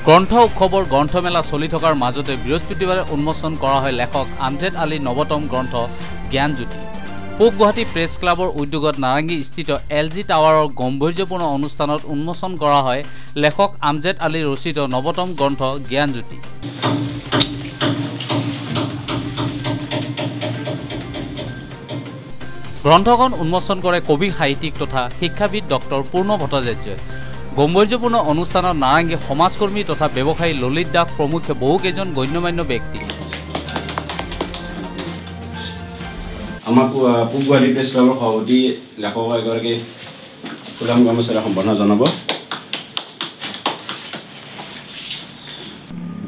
গ্ৰন্থ উৎসৱৰ গ্ৰন্থমেলা চলি থকাৰ মাজতে বৃহস্পতিবাৰে উন্মোচন কৰা হয় লেখক আমজেদ আলীৰ নৱতম গ্ৰন্থ জ্ঞানজ্যোতি। পূব গুৱাহাটী প্ৰেছ ক্লাবৰ উদ্যোগত নাৰেংগীস্থিত LG টাৱাৰৰ গম্ভীৰ্যপূৰ্ণ অনুষ্ঠানত উন্মোচন কৰা হয় লেখক আমজেদ আলীৰ ৰচিত নৱতম গ্ৰন্থ জ্ঞানজ্যোতি। গ্ৰন্থখন উন্মোচন কৰে কবি সাহিত্যিক তথা শিক্ষাবিদ ডক্টৰ পূৰ্ণ ভট্টাচাৰ্যই। গম্ভীৰ্যপূৰ্ণ অনুষ্ঠানত নাৰেংগী সমাজকৰ্মী তথা ব্যৱসায়ী ললিত দাস প্ৰমুখ্যে বহুকেইজন গণ্যমান্য ব্যক্তি। আমাৰ পূব গুৱাহাটী প্ৰেছ ক্লাবৰ সভাপতি লেখক এগৰাকী সুৰাম গামোচাৰে সম্বৰ্ধনা জনাব।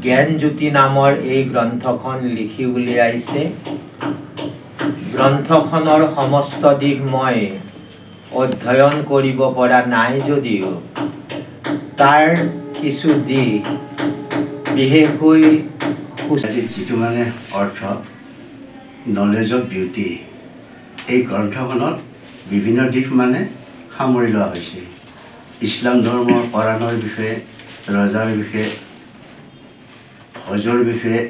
জ্ঞানজ্যোতি নামৰ এই গ্ৰন্থখন লিখি উলিয়াইছে। গ্ৰন্থখনৰ সমস্ত দিশ মই অধ্যয়ন কৰিব পৰা নাই যদিও তাৰ কিছু দিশ বিশেষকৈ যিটো মানে অৰ্থ নলেজ অফ বিউটি, এই গ্ৰন্থখনত বিভিন্ন দিশ মানে সামৰি লোৱা হৈছে। ইছলাম ধৰ্মৰ কোৰাণৰ বিষয়ে, ৰজাৰ বিষয়ে, হজৰ বিষয়ে,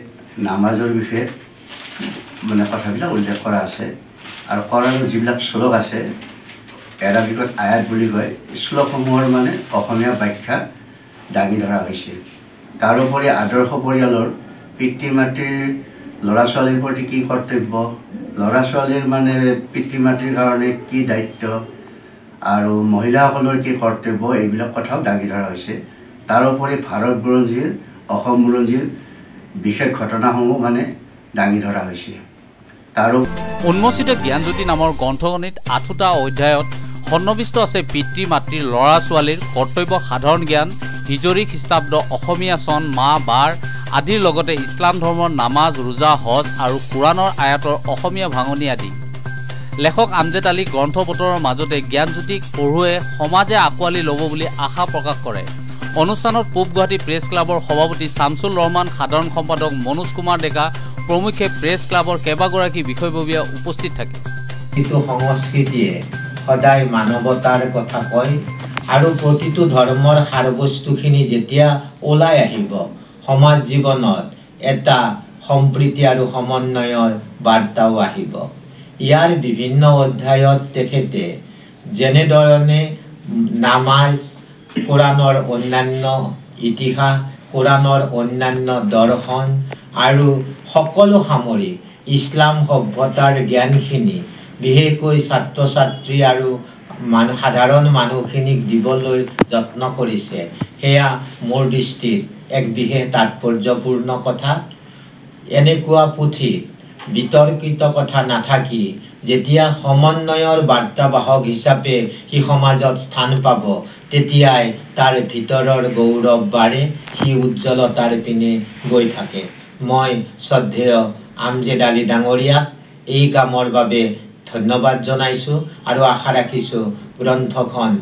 নামাজৰ বিষয়ে মানে কথাবিলাক উল্লেখ কৰা আছে। আৰু কোৰাণৰ যিবিলাক শ্লোক আছে, এৰাবিকত আয়াত বুলি কয়, শ্লোকসমূহৰ মানে অসমীয়া ব্যাখ্যা দাঙি ধৰা হৈছে। তাৰোপৰি আদৰ্শ পৰিয়ালৰ পিতৃ মাতৃৰ ল'ৰা ছোৱালীৰ প্ৰতি কি কৰ্তব্য, ল'ৰা ছোৱালীৰ মানে পিতৃ মাতৃৰ কাৰণে কি দায়িত্ব, আৰু মহিলাসকলৰ কি কৰ্তব্য, এইবিলাক কথাও দাঙি ধৰা হৈছে। তাৰোপৰি ভাৰত বুৰঞ্জীৰ, অসম বুৰঞ্জীৰ বিশেষ ঘটনাসমূহ মানে দাঙি ধৰা হৈছে। উন্মোচিত জ্ঞানজ্যোতি নামৰ গ্ৰন্থখনিত 8টা অধ্যায়ত সন্নিৱিষ্ট আছে পিতৃ মাতৃৰ, ল'ৰা ছোৱালীৰ কৰ্তব্য, সাধাৰণ জ্ঞান, হিজৰী খ্ৰীষ্টাব্দ, অসমীয়া চন, মাহ, বাৰ আদিৰ লগতে ইছলাম ধৰ্মৰ নামাজ, ৰোজা, হজ আৰু কোৰাণৰ আয়াতৰ অসমীয়া ভাঙনি আদি। লেখক আমজেদ আলী গ্ৰন্থপত্ৰৰ মাজতে জ্ঞানজ্যোতিক পঢ়ুৱে সমাজে আঁকোৱালি ল'ব বুলি আশা প্ৰকাশ কৰে। অনুষ্ঠানত পূব গুৱাহাটী প্ৰেছ ক্লাবৰ সভাপতি শামছুল ৰহমান, সাধাৰণ সম্পাদক মনোজ কুমাৰ ডেকা প্ৰমুখ্যে প্ৰেছ ক্লাবৰ কেইবাগৰাকী বিষয়ববীয়া উপস্থিত থাকে। কিন্তু সংস্কৃতিয়ে সদায় মানৱতাৰ কথা কয় আৰু প্ৰতিটো ধৰ্মৰ সাৰবস্তুখিনি যেতিয়া ওলাই আহিব, সমাজ জীৱনত এটা সম্প্ৰীতি আৰু সমন্বয়ৰ বাৰ্তাও আহিব। ইয়াৰ বিভিন্ন অধ্যায়ত তেখেতে যেনেধৰণে নামাজ, কোৰাণৰ অন্যান্য ইতিহাস, কোৰাণৰ অন্যান্য দৰ্শন আৰু সকলো সামৰি ইছলাম সভ্যতাৰ জ্ঞানখিনি বিশেষকৈ ছাত্ৰ ছাত্ৰী আৰু সাধাৰণ মানুহখিনিক দিবলৈ যত্ন কৰিছে। সেয়া মোৰ দৃষ্টিত এক বিশেষ তাৎপৰ্যপূৰ্ণ কথা। এনেকুৱা পুথিত বিতৰ্কিত কথা নাথাকি যেতিয়া সমন্বয়ৰ বাৰ্তাবাহক হিচাপে সি সমাজত স্থান পাব, তেতিয়াই তাৰ ভিতৰৰ গৌৰৱ বাঢ়ে, সি উজ্জ্বলতাৰ পিনে গৈ থাকে। মই শ্ৰদ্ধেয় আমজেদ আলী ডাঙৰীয়াক এই কামৰ বাবে ধন্যবাদ জনাইছোঁ আৰু আশা ৰাখিছোঁ গ্ৰন্থখন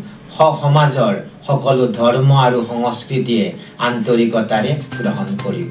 সমাজৰ সকলো ধৰ্ম আৰু সংস্কৃতিয়ে আন্তৰিকতাৰে গ্ৰহণ কৰিব।